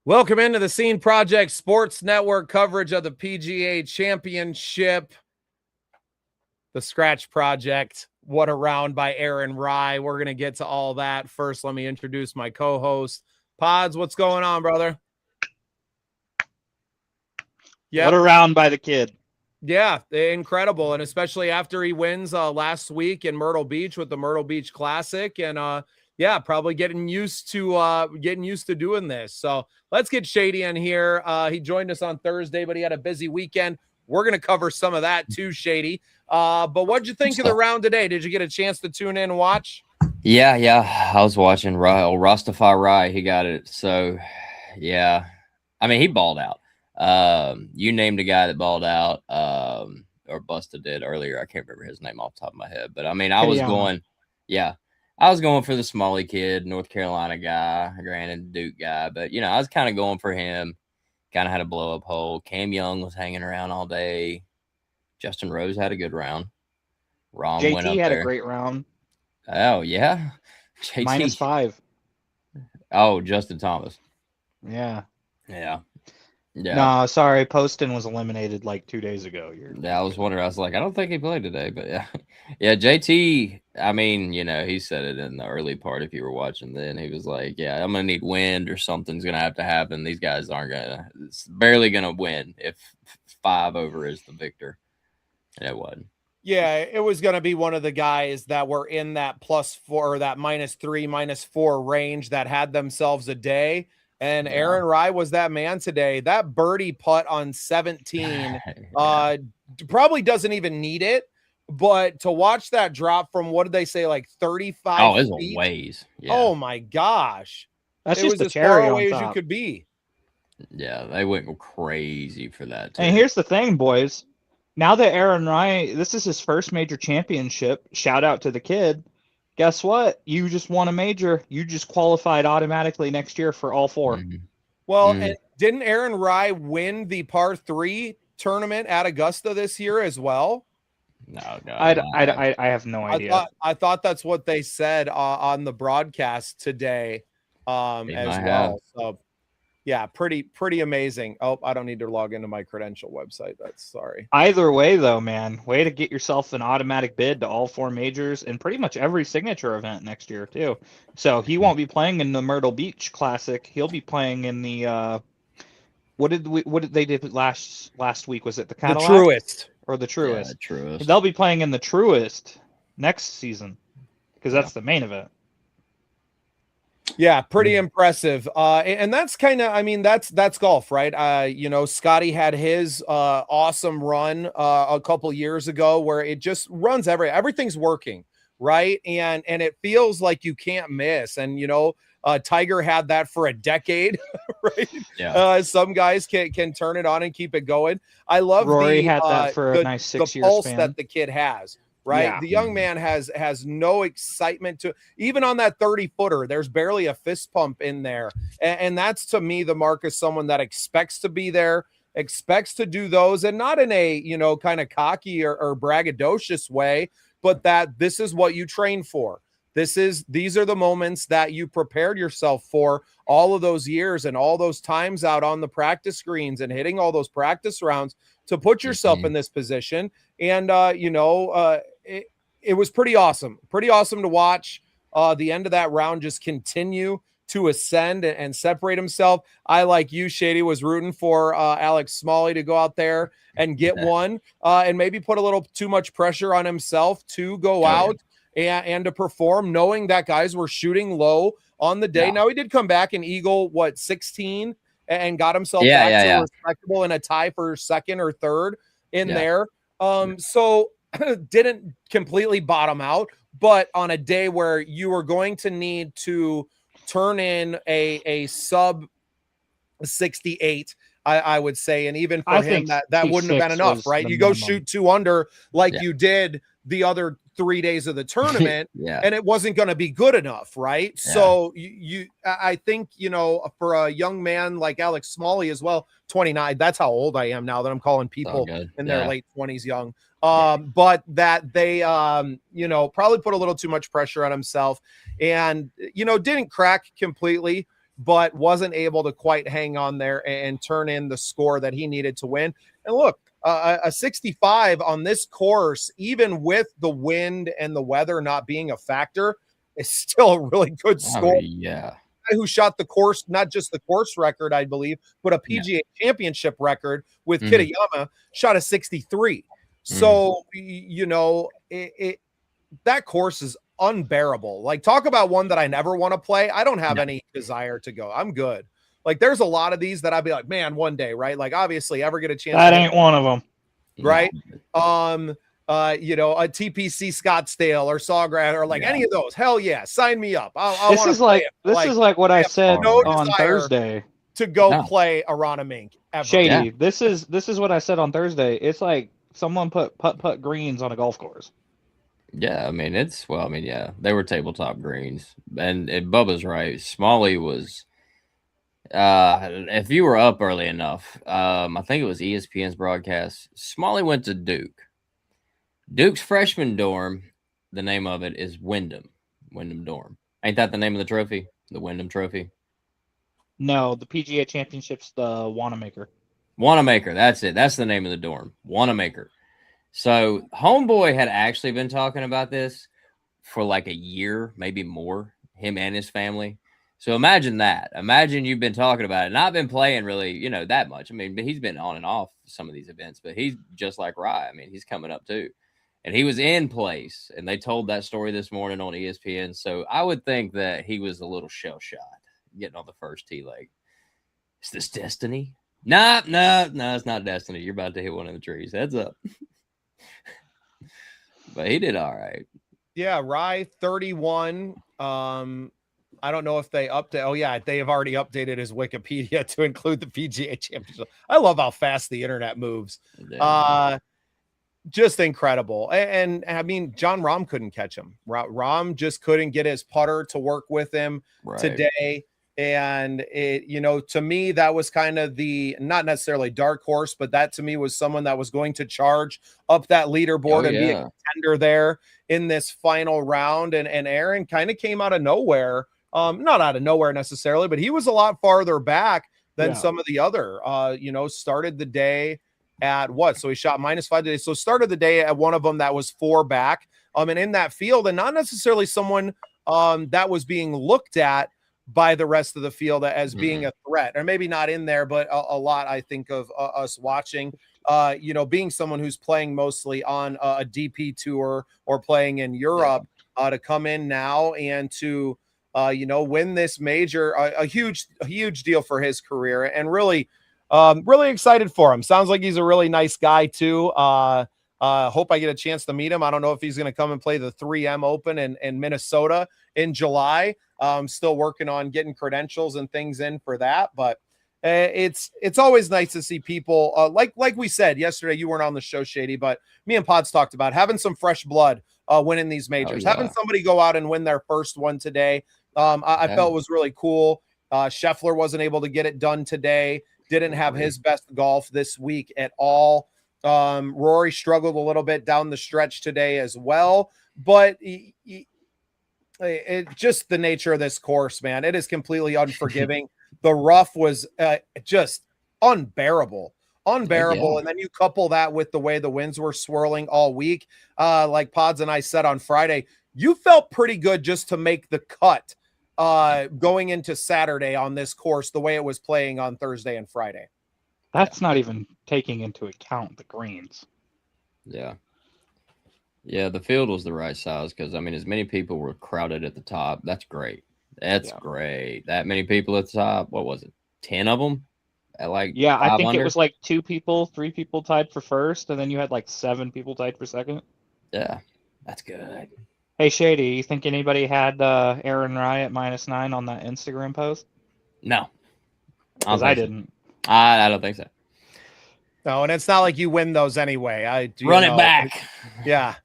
Welcome into the Scene Project Sports Network coverage of the PGA Championship. The Scratch Project. What a round by Aaron Rye. We're going to get to all that. First, let me introduce my co-host. Pods, what's going on, brother? Yep. What a round by the kid. Yeah, incredible. And especially after he wins last week in Myrtle Beach with the Myrtle Beach Classic. And yeah, probably getting used to doing this. So let's get Shady in here. He joined us on Thursday, but he had a busy weekend. We're going to cover some of that too, Shady. But what'd you think of the round today? Did you get a chance to tune in and watch? Yeah. I was watching Rastafari. He got it. So, yeah. I mean, he balled out. You named a guy that balled out, or Busta did earlier. I can't remember his name off the top of my head. But, I mean, I was going for the Smalley kid, North Carolina guy, granted Duke guy. But, I was kind of going for him. Kind of had a blow-up hole. Cam Young was hanging around all day. Justin Rose had a good round. Rom JT went up had there. A great round. Oh, yeah? JT. -5. Oh, Justin Thomas. Yeah. No, sorry. Poston was eliminated like 2 days ago. I was wondering. I was like, I don't think he played today, but yeah. Yeah, JT, I mean, he said it in the early part if you were watching then. He was like, yeah, I'm going to need wind or something's going to have to happen. These guys it's barely going to win if 5 over is the victor. And it wasn't. Yeah, it was going to be one of the guys that were in that +4 or that -3, -4 range that had themselves a day. And Aaron Rye was that man today. That birdie putt on 17 probably doesn't even need it. But to watch that drop from, what did they say, like 35 Oh, it's feet? a ways. Yeah. Oh, my gosh. That's it just was as far away as you could be. Yeah, they went crazy for that, too. And here's the thing, boys. Now that Aaron Rye, this is his first major championship, shout out to the kid. Guess what? You just won a major. You just qualified automatically next year for all 4. Mm-hmm. Well, and didn't Aaron Rye win the par 3 tournament at Augusta this year as well? No. I have no idea. I thought that's what they said on the broadcast today as well. So, yeah, pretty amazing. Oh, I don't need to log into my credential website. That's sorry. Either way, though, man, way to get yourself an automatic bid to all 4 majors and pretty much every signature event next year, too. So he won't be playing in the Myrtle Beach Classic. He'll be playing in the what did they do last week? Was it the Cadillac? The Truist. Or the Truist? Yeah, the Truist. They'll be playing in the Truist next season because that's the main event. Yeah, pretty impressive. And that's kind of, I mean, that's golf, right? Scotty had his awesome run a couple years ago where it just runs everything's working, right? And it feels like you can't miss. And, Tiger had that for a decade, right? Yeah. Some guys can turn it on and keep it going. I love Rory had that for a nice 6-year pulse span that the kid has. Right. Yeah. The young man has no excitement to even on that 30-footer. There's barely a fist pump in there. And that's, to me, the mark of someone that expects to be there, expects to do those, and not in a, kind of cocky or braggadocious way, but that this is what you train for. These are the moments that you prepared yourself for all of those years and all those times out on the practice greens and hitting all those practice rounds to put yourself in this position. And, it was pretty awesome to watch the end of that round just continue to ascend and separate himself. I, like you, Shady, was rooting for Alex Smalley to go out there and get one and maybe put a little too much pressure on himself to go out and to perform, knowing that guys were shooting low on the day. Now, he did come back and eagle, 16 and got himself back to respectable in a tie for second or third in there. So didn't completely bottom out, but on a day where you were going to need to turn in a sub 68, I would say. And even for him, that wouldn't have been enough, right? You go shoot 2 under like you did the other 3 days of the tournament, and it wasn't going to be good enough, right? So I think, for a young man like Alex Smalley as well, 29, that's how old I am now that I'm calling people in their late 20s young. But that they, probably put a little too much pressure on himself and, didn't crack completely. but wasn't able to quite hang on there and turn in the score that he needed to win. And look, a 65 on this course, even with the wind and the weather not being a factor, is still a really good score. Yeah. Who shot the course, not just the course record, I believe, but a PGA Championship record with Kitayama, shot a 63. So, you know, that course is unbearable. Like, talk about one that I never want to play. I don't have any desire to go. I'm good. Like, there's a lot of these that I'd be like, man, one day, right? Like, obviously, ever get a chance. That ain't one of them, right? You know, a TPC Scottsdale or Sawgrass or like any of those. Hell yeah, sign me up. This is like what I said on Thursday to go play Aronimink. Shady. This is what I said on Thursday. It's like someone put putt greens on a golf course. Yeah, I mean they were tabletop greens, and Bubba's right. Smalley was. If you were up early enough, I think it was ESPN's broadcast. Smalley went to Duke. Duke's freshman dorm, the name of it is Wyndham Dorm. Ain't that the name of the trophy? The Wyndham Trophy? No, the PGA Championship's the Wanamaker. Wanamaker, that's it. That's the name of the dorm. Wanamaker. So Homeboy had actually been talking about this for like a year, maybe more, him and his family. So imagine that. Imagine you've been talking about it, not been playing really, you know, that much. I mean, he's been on and off some of these events, but he's just like Rye. I mean, he's coming up too. And he was in place, and they told that story this morning on ESPN. So I would think that he was a little shell-shot getting on the first tee leg. Is this destiny? No, it's not destiny. You're about to hit one of the trees. Heads up. But he did all right. Yeah, Rye 31. I don't know if they update. Oh, yeah, they have already updated his Wikipedia to include the PGA Championship. I love how fast the internet moves. Just incredible. And I mean, John Rahm couldn't catch him. Rahm just couldn't get his putter to work with him today. And it, you know, to me, that was kind of the, not necessarily dark horse, but that to me was someone that was going to charge up that leaderboard and be a contender there in this final round. And Aaron kind of came out of nowhere. Not out of nowhere necessarily, but he was a lot farther back than some of the other, you know, started the day at what? So he shot -5 today. So started the day at one of them that was 4 back. And in that field, and not necessarily someone that was being looked at by the rest of the field as being a threat, or maybe not in there, but a lot, I think, of us watching, you know, being someone who's playing mostly on a DP tour or playing in Europe, to come in now and to, you know, win this major, a huge deal for his career, and really excited for him. Sounds like he's a really nice guy too. Hope I get a chance to meet him. I don't know if he's going to come and play the 3M Open in Minnesota in July. Still working on getting credentials and things in for that, but it's always nice to see people like we said yesterday. You weren't on the show, Shady, but me and Pods talked about having some fresh blood winning these majors, having somebody go out and win their first one today. I felt was really cool. Scheffler wasn't able to get it done today. Didn't have his best golf this week at all. Rory struggled a little bit down the stretch today as well, but it just the nature of this course, man. It is completely unforgiving. The rough was just unbearable. And then you couple that with the way the winds were swirling all week. Like Pods and I said on Friday, you felt pretty good just to make the cut going into Saturday on this course, the way it was playing on Thursday and Friday. That's not even taking into account the greens. Yeah, the field was the right size because, I mean, as many people were crowded at the top. That's great. That's great. That many people at the top. What was it? 10 of them? At like I think it was like 3 people tied for first, and then you had like 7 people tied for second. Yeah, that's good. Hey, Shady, you think anybody had Aaron Rye at -9 on that Instagram post? No. Because I didn't. I don't think so. No, and it's not like you win those anyway. Run it back. Yeah.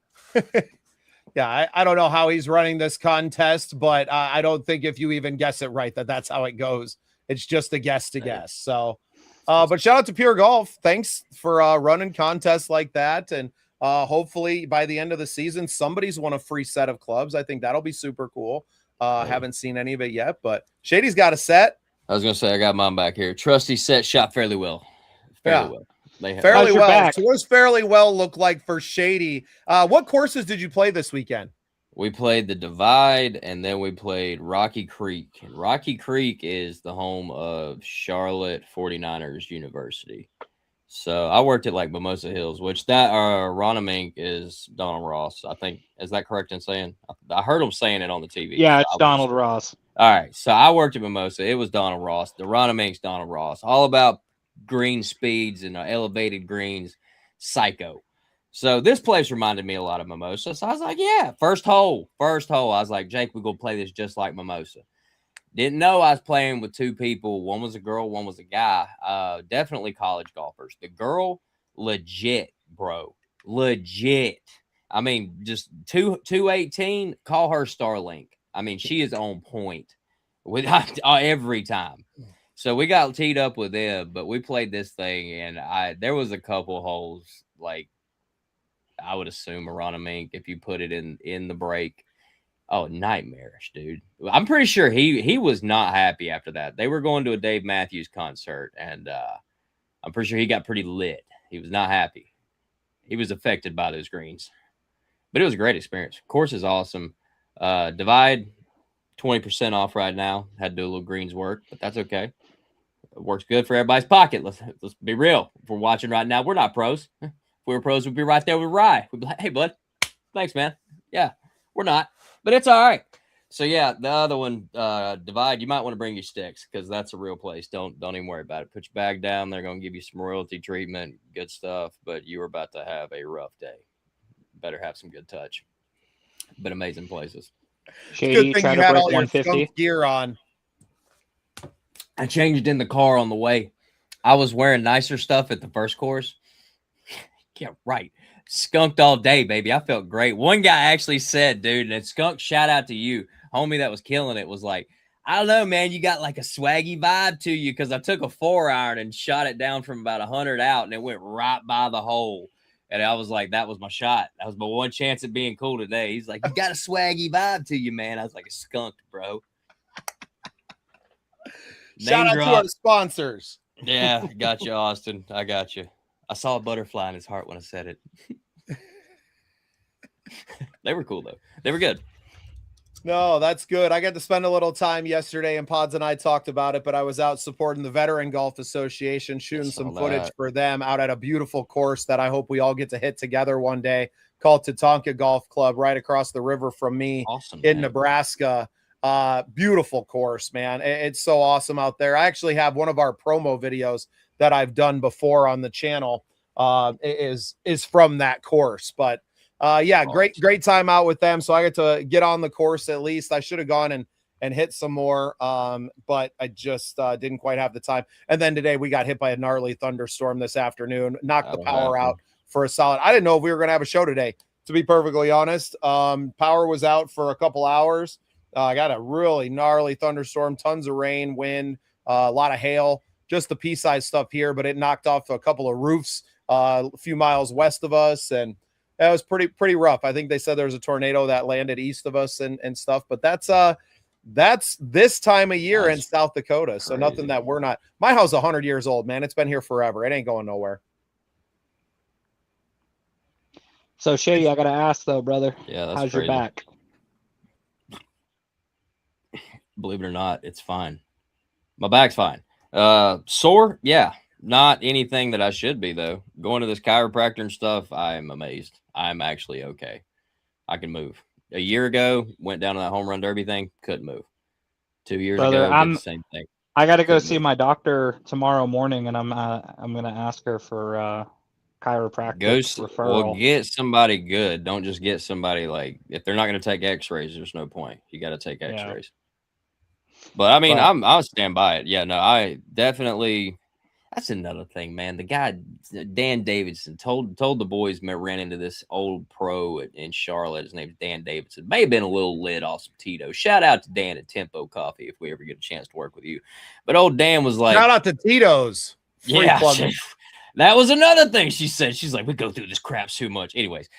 I don't know how he's running this contest, but I don't think if you even guess it right, that's how it goes. It's just a guess to guess. So, but shout out to Pure Golf. Thanks for running contests like that. And hopefully by the end of the season, somebody's won a free set of clubs. I think that'll be super cool. Haven't seen any of it yet, but Shady's got a set. I was gonna say I got mine back here. Trusty set shot fairly well. Well. Fairly well. So what does fairly well look like for Shady? What courses did you play this weekend? We played the Divide, and then we played Rocky Creek. And Rocky Creek is the home of Charlotte 49ers University. So I worked at like Mimosa Hills, which that Aronimink is Donald Ross. I think, is that correct in saying? I heard him saying it on the TV. Yeah, it's Donald Ross. All right. So I worked at Mimosa. It was Donald Ross. The Aronimink's Donald Ross. All about green speeds and elevated greens. Psycho. So this place reminded me a lot of Mimosa. So I was like, yeah, first hole. I was like, Jake, we're going to play this just like Mimosa. Didn't know I was playing with two people. One was a girl, one was a guy. Definitely college golfers. The girl, legit, bro. Legit. I mean, just 218, call her Starlink. I mean, she is on point with every time. So we got teed up with them, but we played this thing, and there was a couple holes, like, I would assume Aronimink, if you put it in the break. Oh, nightmarish, dude. I'm pretty sure he was not happy after that. They were going to a Dave Matthews concert, and I'm pretty sure he got pretty lit. He was not happy. He was affected by those greens. But it was a great experience. Course is awesome. Divide, 20% off right now. Had to do a little greens work, but that's okay. It works good for everybody's pocket. Let's be real. If we're watching right now, we're not pros. If we were pros, we'd be right there with Rye. We'd be like, hey, bud, thanks, man. Yeah, we're not. But it's all right. So, yeah, the other one, Divide, you might want to bring your sticks because that's a real place. Don't even worry about it. Put your bag down. They're going to give you some royalty treatment, good stuff. But you are about to have a rough day. Better have some good touch. But amazing places. Shady, good thing you had all your skunk gear on. I changed in the car on the way. I was wearing nicer stuff at the first course. Yeah, right. Skunked all day, baby. I felt great. One guy actually said, dude, and Skunk, shout out to you, homie that was killing it, was like, I don't know, man, you got like a swaggy vibe to you because I took a 4-iron and shot it down from about 100 out, and it went right by the hole. And I was like, that was my shot. That was my one chance at being cool today. He's like, you got a swaggy vibe to you, man. I was like, a skunk, bro. Shout out to our sponsors. Yeah, got you, Austin. I got you. I saw a butterfly in his heart when I said it. They were cool, though. They were good. No, that's good. I got to spend a little time yesterday, and Pods and I talked about it, but I was out supporting the Veteran Golf Association, shooting some footage for them out at a beautiful course that I hope we all get to hit together one day, called Tatanka Golf Club, right across the river from me in Nebraska. Beautiful course, man. It's so awesome out there. I actually have one of our promo videos that I've done before on the channel is from that course. But yeah, great time out with them. So I get to get on the course at least. I should have gone and hit some more, but I just didn't quite have the time. And then today we got hit by a gnarly thunderstorm this afternoon, knocked the power out for a solid. I didn't know if we were going to have a show today, to be perfectly honest. Power was out for a couple hours. I got a really gnarly thunderstorm, tons of rain, wind, a lot of hail, just the pea-sized stuff here, but it knocked off a couple of roofs a few miles west of us, and that was pretty rough. I think they said there was a tornado that landed east of us and stuff, but that's this time of year in South Dakota, so nothing that we're not. My house is 100 years old, man. It's been here forever. It ain't going nowhere. So, Shady, I got to ask, though, brother. Yeah, that's how's crazy. Your back? Believe it or not, it's fine. My back's fine. Sore? Yeah. Not anything that I should be, though. Going to this chiropractor and stuff, I'm amazed. I'm actually okay. I can move. A year ago, went down to that home run derby thing, couldn't move. 2 years ago, did the same thing. I got to go see my doctor tomorrow morning, and I'm going to ask her for chiropractic referral. Well, get somebody good. Don't just get somebody like, if they're not going to take x-rays, there's no point. You got to take x-rays. Yeah. But I mean, I'll stand by it. Yeah, no, I definitely. That's another thing, man. The guy Dan Davidson told the boys ran into this old pro in Charlotte. His name's Dan Davidson. May have been a little lit off some Tito. Shout out to Dan at Tempo Coffee if we ever get a chance to work with you. But old Dan was like, shout out to Tito's. Yeah, that was another thing she said. She's like, we go through this crap too much. Anyways,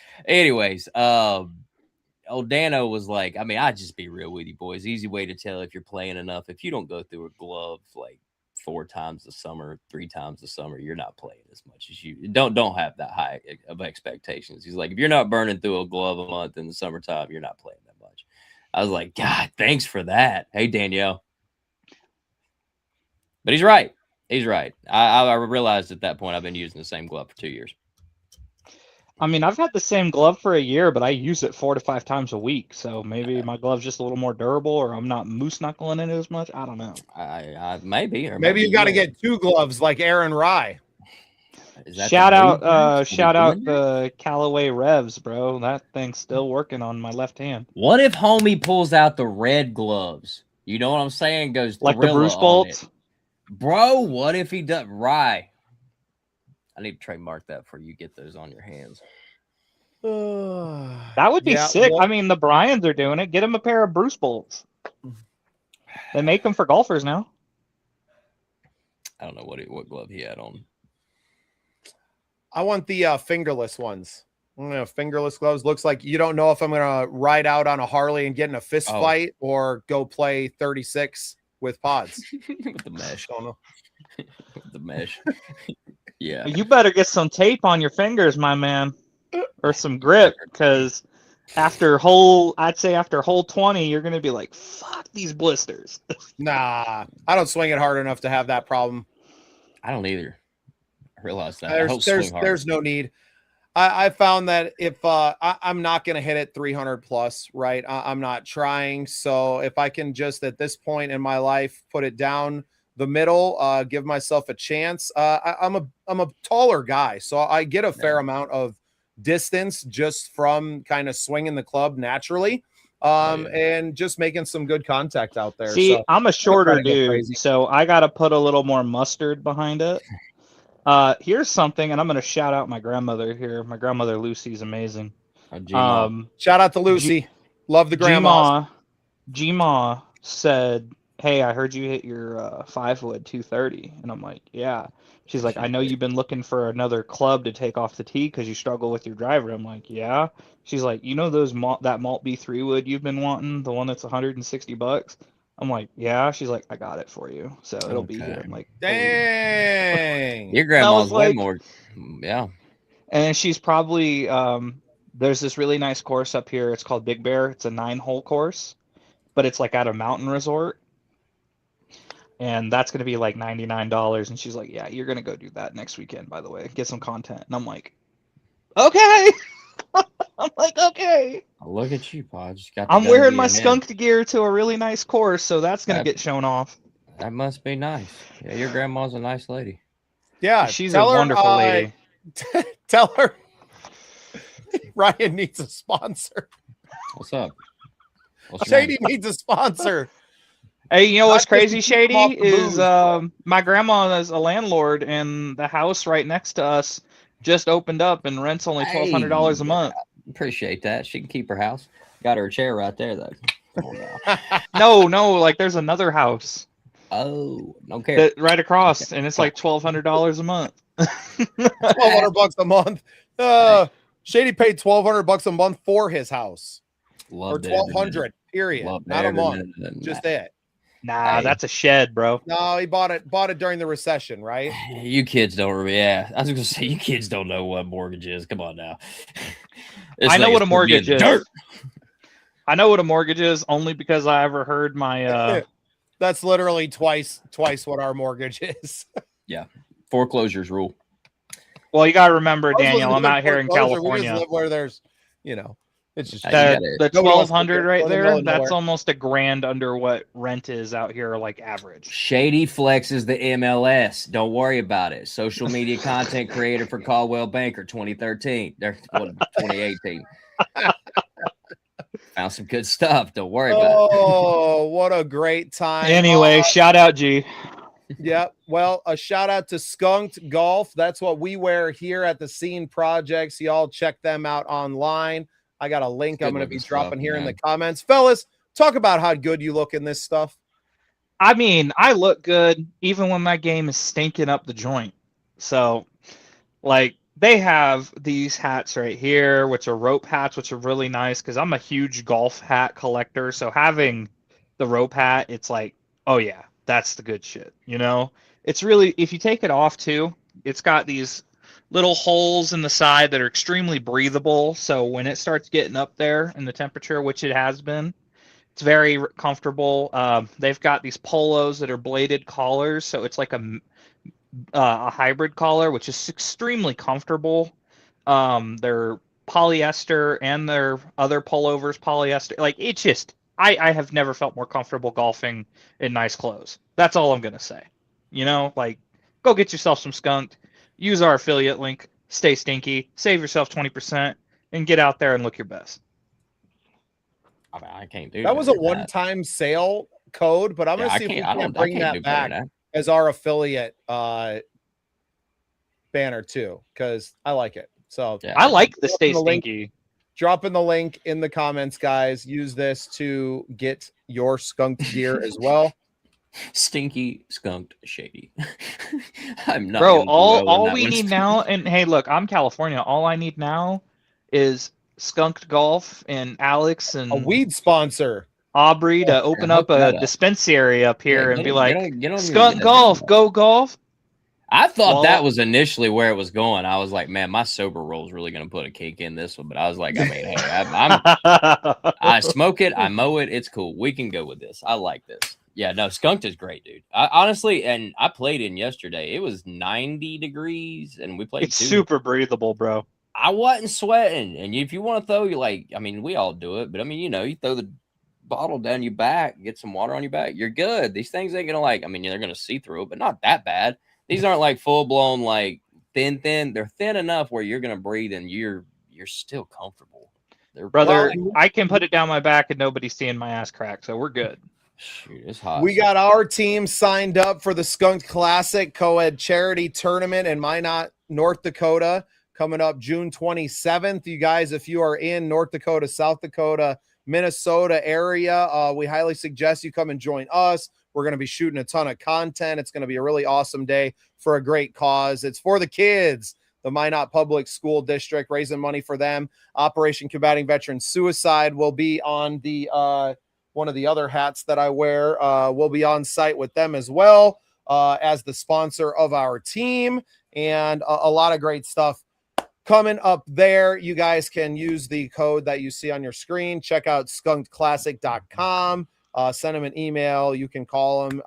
Dano was like, I mean, I'd just be real with you boys. Easy way to tell if you're playing enough. If you don't go through a glove like 4 times the summer, 3 times the summer, you're not playing as much as you don't have that high of expectations. He's like, if you're not burning through a glove a month in the summertime, you're not playing that much. I was like, God, thanks for that. Hey, Danielle. But he's right. He's right. I realized at that point I've been using the same glove for 2 years. I mean, I've had the same glove for a year, but I use it 4 to 5 times a week. So maybe my glove's just a little more durable, or I'm not moose knuckling in it as much. I don't know. Maybe. Maybe you got to get 2 gloves like Aaron Rye. Shout out the Callaway Revs, bro. That thing's still working on my left hand. What if homie pulls out the red gloves? You know what I'm saying? Goes like the Bruce bolts, bro. What if he does? Rye. I need to trademark that for you. Get those on your hands. That would be sick. I mean, the Bryans are doing it. Get him a pair of Bruce bolts. They make them for golfers now. I don't know what glove he had on. I want the fingerless ones. Fingerless gloves. Looks like you don't know if I'm going to ride out on a Harley and get in a fist fight or go play 36 with pods. With the mesh. Don't know. With the mesh. Yeah. You better get some tape on your fingers, my man, or some grip, because after hole 20, you're going to be like, fuck these blisters. Nah, I don't swing it hard enough to have that problem. I don't either. I realize that. There's no need. I found that if I'm not going to hit it 300 plus, right? I'm not trying. So if I can just at this point in my life put it down the middle, give myself a chance. I'm a taller guy, so I get a fair amount of distance just from kind of swinging the club naturally, and just making some good contact out there. See, so I'm a shorter dude, so I got to put a little more mustard behind it. Here's something, and I'm going to shout out my grandmother here. My grandmother Lucy's amazing. Shout out to Lucy. Love the grandma. G-Ma said, hey, I heard you hit your 5-wood 230. And I'm like, yeah. She's like, I know you've been looking for another club to take off the tee because you struggle with your driver. I'm like, yeah. She's like, you know that Malt B3 wood you've been wanting, the one that's $160? I'm like, yeah. She's like, I got it for you, so it'll be here. I'm like, dang. Your grandma's way more. Yeah. And she's probably there's this really nice course up here. It's called Big Bear. It's a 9-hole course, but it's like at a mountain resort. And that's going to be like $99. And she's like, yeah, you're going to go do that next weekend, by the way. Get some content. And I'm like, okay. I'm like, okay. Look at you, Podge. I'm wearing my skunked gear to a really nice course, so that's going to get shown off. That must be nice. Yeah, your grandma's a nice lady. Yeah, she's a wonderful lady. Tell her Ryan needs a sponsor. What's up? Shady needs a sponsor. Hey, you know what's crazy, Shady, is my grandma is a landlord, and the house right next to us just opened up, and rent's only $1,200 a month. Appreciate that. She can keep her house. Got her a chair right there, though. No, like there's another house. Oh, don't care. Right across, and it's like $1,200 a month. $1,200 a month. Shady paid $1,200 a month for his house. Loved or $1,200. Period. Not a month. Just it. Nah, that's a shed, bro. No, he bought it during the recession, right? You kids don't remember. Yeah, I was gonna say you kids don't know what mortgage is. Come on now. I know what a mortgage is. Dirt. I know what a mortgage is only because I ever heard my. That's literally twice what our mortgage is. Yeah, foreclosures rule. Well, you gotta remember, Daniel. I'm out here in California, where there's, it's just the 1,200 right there. That's almost $1,000 under what rent is out here, like average. Shady flexes the MLS. Don't worry about it. Social media content creator for Caldwell Banker 2013. 2018. Found some good stuff. Don't worry about it. Oh, what a great time. Anyway, shout out, G. Yeah, well, a shout out to Skunked Golf. That's what we wear here at the Scene Projects. Y'all check them out online. I got a link I'm going to be dropping here in the comments. Fellas, talk about how good you look in this stuff. I mean, I look good even when my game is stinking up the joint. So, like, they have these hats right here, which are rope hats, which are really nice because I'm a huge golf hat collector. So having the rope hat, it's like, oh yeah, that's the good shit. You know, it's really, if you take it off too, it's got these little holes in the side that are extremely breathable. So when it starts getting up there in the temperature, which it has been, it's very comfortable. They've got these polos that are bladed collars, so it's like a hybrid collar, which is extremely comfortable. They're polyester and their other pullovers polyester. Like it's just, I have never felt more comfortable golfing in nice clothes. That's all I'm gonna say. You know, like go get yourself some skunked. Use our affiliate link. Stay stinky. Save yourself 20% and get out there and look your best. I mean, I can't do That was a better than that. one-time sale code, but I'm Yeah, gonna I see if we can't. I can don't. I bring can't do that better back than that. as our affiliate banner too, because I like it. So Yeah. I like the Drop stay in the link. stinky. Drop in the link in the comments, guys. Use this to get your skunked gear as well. Stinky, skunked, shady. I'm not. Bro, gonna do well on all that we one. need now, and hey, look, I'm California. All I need now is Skunked Golf and Alex A and weed sponsor. Aubrey to open hook up a that up. dispensary up Yeah, here and be like, get on Skunk Golf, go golf. I thought Well- that was initially where it was going. I was like, man, my sober roll is really going to put a cake in this one. But I was like, I mean, hey, I smoke it, I mow it. It's cool. We can go with this. I like this. Yeah, no, skunked is great, dude. Honestly, and I played in yesterday. It was 90 degrees, and we played. It's super breathable, bro. I wasn't sweating, and if you want to throw, you like, I mean, we all do it, but I mean, you know, you throw the bottle down your back, get some water on your back, you're good. These things ain't gonna like, I mean, they're gonna see through it, but not that bad. These aren't like full blown like thin. They're thin enough where you're gonna breathe and you're still comfortable. Brother, I can put it down my back and nobody's seeing my ass crack, so we're good. Shoot, it's hot. We got our team signed up for the Skunked Classic co-ed charity tournament in Minot, North Dakota, coming up June 27th. You guys, if you are in North Dakota, South Dakota, Minnesota area, we highly suggest you come and join us. We're going to be shooting a ton of content. It's going to be a really awesome day for a great cause. It's for the kids, the Minot Public School District, raising money for them. Operation Combating Veteran Suicide will be on the one of the other hats that I wear. Will be on site with them as well as the sponsor of our team, and a lot of great stuff coming up there. You guys can use the code that you see on your screen. Check out skunkedclassic.com. Send them an email. You can call them,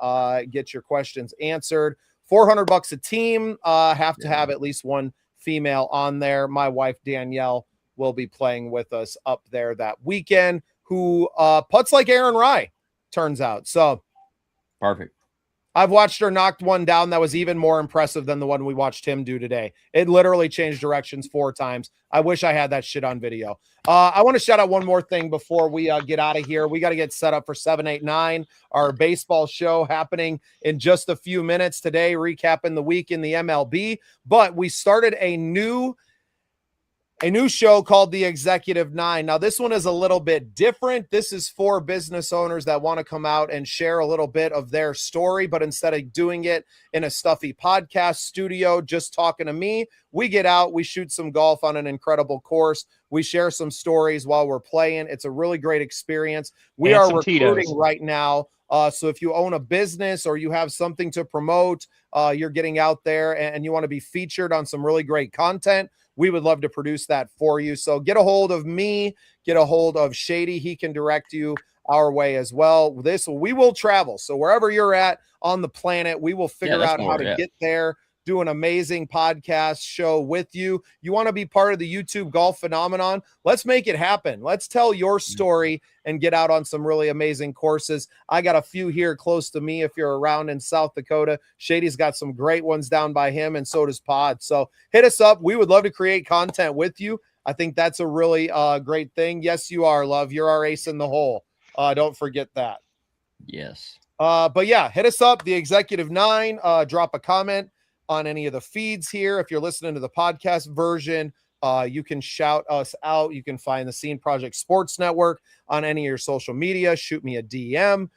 get your questions answered. $400 a team. Have to have at least one female on there. My wife, Danielle, will be playing with us up there that weekend, who putts like Aaron Rye, turns out. So perfect. I've watched her knock one down that was even more impressive than the one we watched him do today. It literally changed directions 4 times. I wish I had that shit on video. I want to shout out one more thing before we get out of here. We got to get set up for 789, our baseball show happening in just a few minutes today, recapping the week in the MLB. But we started a new show called The Executive 9. Now, this one is a little bit different. This is for business owners that want to come out and share a little bit of their story, but instead of doing it in a stuffy podcast studio, just talking to me, we get out, we shoot some golf on an incredible course. We share some stories while we're playing. It's a really great experience. We are recruiting right now. So if you own a business or you have something to promote, you're getting out there and you want to be featured on some really great content, we would love to produce that for you. So get a hold of me, get a hold of Shady. He can direct you our way as well. We will travel. So wherever you're at on the planet, we will figure out how to get there, do an amazing podcast show with you. You want to be part of the YouTube golf phenomenon? Let's make it happen. Let's tell your story and get out on some really amazing courses. I got a few here close to me if you're around in South Dakota. Shady's got some great ones down by him, and so does Pod. So hit us up. We would love to create content with you. I think that's a really great thing. Yes, you are, love. You're our ace in the hole. Don't forget that. Yes. But yeah, hit us up, the Executive 9. Drop a comment on any of the feeds here. If you're listening to the podcast version, you can shout us out. You can find the Scene Project Sports Network on any of your social media. Shoot me a DM.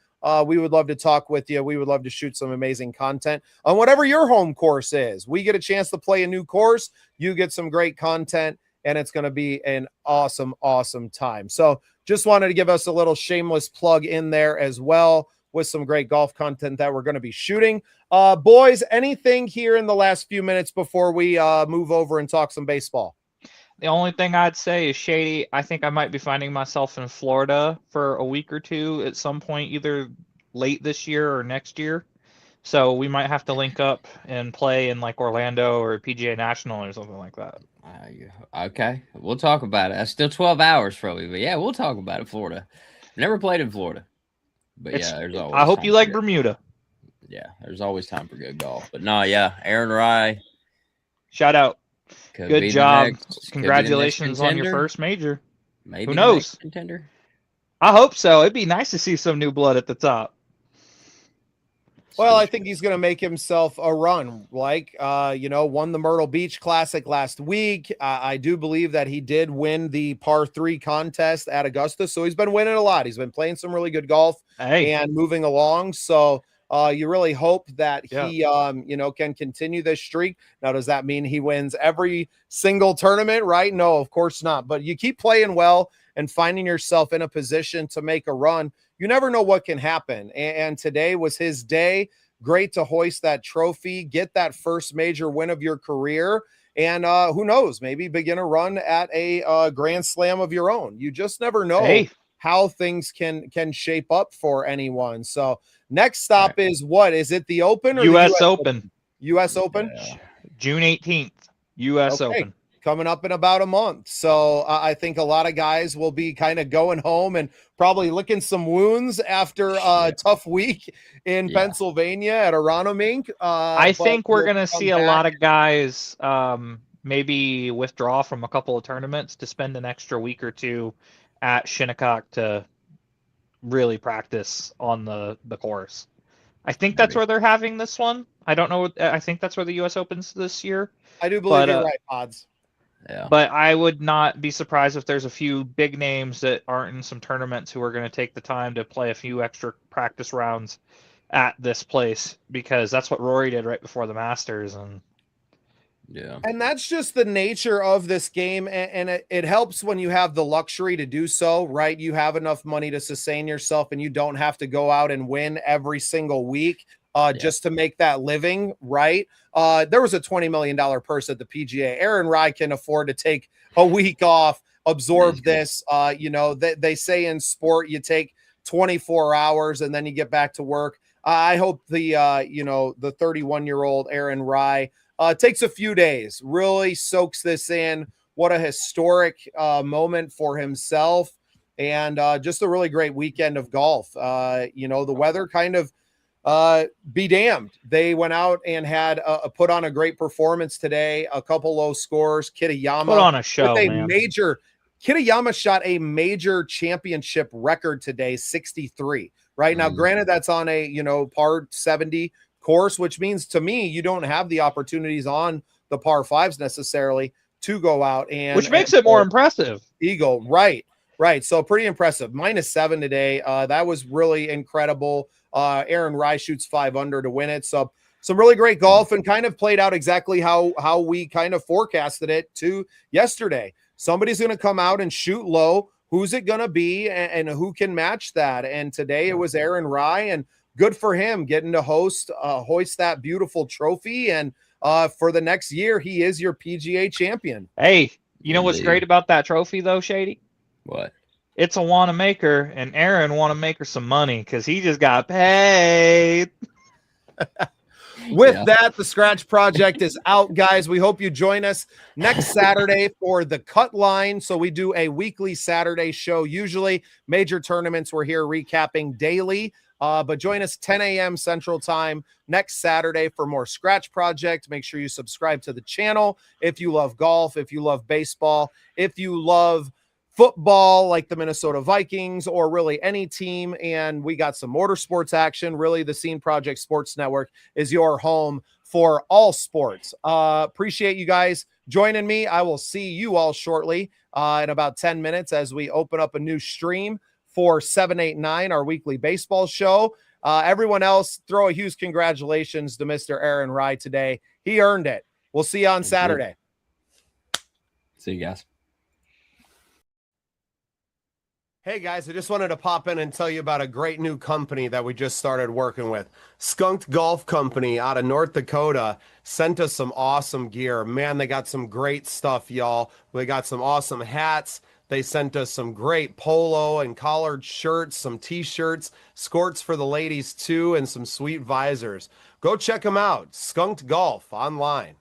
we would love to talk with you. We would love to shoot some amazing content on whatever your home course is. We get a chance to play a new course. You get some great content, and it's going to be an awesome, awesome time. So just wanted to give us a little shameless plug in there as well with some great golf content that we're going to be shooting. Boys, anything here in the last few minutes before we move over and talk some baseball? The only thing I'd say is, Shady, I think I might be finding myself in Florida for a week or two at some point, either late this year or next year. So we might have to link up and play in like Orlando or PGA National or something like that. Okay, we'll talk about it. That's still 12 hours from me, but yeah, we'll talk about it. Florida. Never played in Florida, but yeah, there's always. I hope you like Bermuda. Yeah, there's always time for good golf. But no, yeah, Aaron Rye. Shout out. Good job. Congratulations on your first major. Maybe who knows? Contender. I hope so. It'd be nice to see some new blood at the top. Well, I think he's going to make himself a run. Like, won the Myrtle Beach Classic last week. I do believe that he did win the par 3 contest at Augusta. So he's been winning a lot. He's been playing some really good golf and moving along. So you really hope that he, can continue this streak. Now, does that mean he wins every single tournament, right? No, of course not. But you keep playing well and finding yourself in a position to make a run. You never know what can happen. And today was his day. Great to hoist that trophy, get that first major win of your career. And who knows, maybe begin a run at a Grand Slam of your own. You just never know how things can shape up for anyone. So next stop is what? Is it the Open or US the Open? US Open? June 18th, US Open. Coming up in about a month. So I think a lot of guys will be kind of going home and probably licking some wounds after a tough week in Pennsylvania at Aronimink. I think we're going to see a lot of guys maybe withdraw from a couple of tournaments to spend an extra week or two at Shinnecock to really practice on the course. I think that's where they're having this one. I don't know. I think that's where the U.S. Opens this year. I do believe you're right, Pods. Yeah. But I would not be surprised if there's a few big names that aren't in some tournaments who are going to take the time to play a few extra practice rounds at this place, because that's what Rory did right before the Masters. And that's just the nature of this game. And it helps when you have the luxury to do so, right? You have enough money to sustain yourself and you don't have to go out and win every single week. Just to make that living, right? There was a $20 million purse at the PGA. Aaron Rye can afford to take a week off, absorb this. They say in sport, you take 24 hours and then you get back to work. I hope the 31-year-old Aaron Rye takes a few days, really soaks this in. What a historic moment for himself, and just a really great weekend of golf. The weather kind of be damned. They went out and had put on a great performance today. A couple low scores. Kitayama put on a show, man. Kitayama shot a major championship record today, 63. Right now, granted, that's on a par 70 course, which means to me you don't have the opportunities on the par 5s necessarily to go out and which makes it more impressive. Eagle, right. So pretty impressive. -7 today. That was really incredible. Aaron Rye shoots 5 under to win it. So some really great golf and kind of played out exactly how we kind of forecasted it to yesterday. Somebody's going to come out and shoot low. Who's it going to be and who can match that? And today it was Aaron Rye, and good for him getting to hoist that beautiful trophy. And for the next year, he is your PGA champion. Hey, you know what's great about that trophy though, Shady? What? It's a Wanamaker, and Aaron Wanamaker some money because he just got paid. With that, the Scratch Project is out, guys. We hope you join us next Saturday for the Cut Line. So we do a weekly Saturday show. Usually major tournaments, we're here recapping daily. But join us 10 a.m. Central Time next Saturday for more Scratch Project. Make sure you subscribe to the channel if you love golf, if you love baseball, if you love football like the Minnesota Vikings or really any team. And we got some motorsports action. Really, the Scene Project Sports Network is your home for all sports. Appreciate you guys joining me. I will see you all shortly in about 10 minutes as we open up a new stream for 789, our weekly baseball show. Everyone else, throw a huge congratulations to Mr. Aaron Rye today. He earned it. We'll see you on Saturday. See you guys. Hey guys, I just wanted to pop in and tell you about a great new company that we just started working with. Skunked Golf Company out of North Dakota sent us some awesome gear. Man, they got some great stuff, y'all. They got some awesome hats. They sent us some great polo and collared shirts, some t-shirts, skirts for the ladies too, and some sweet visors. Go check them out. Skunked Golf online.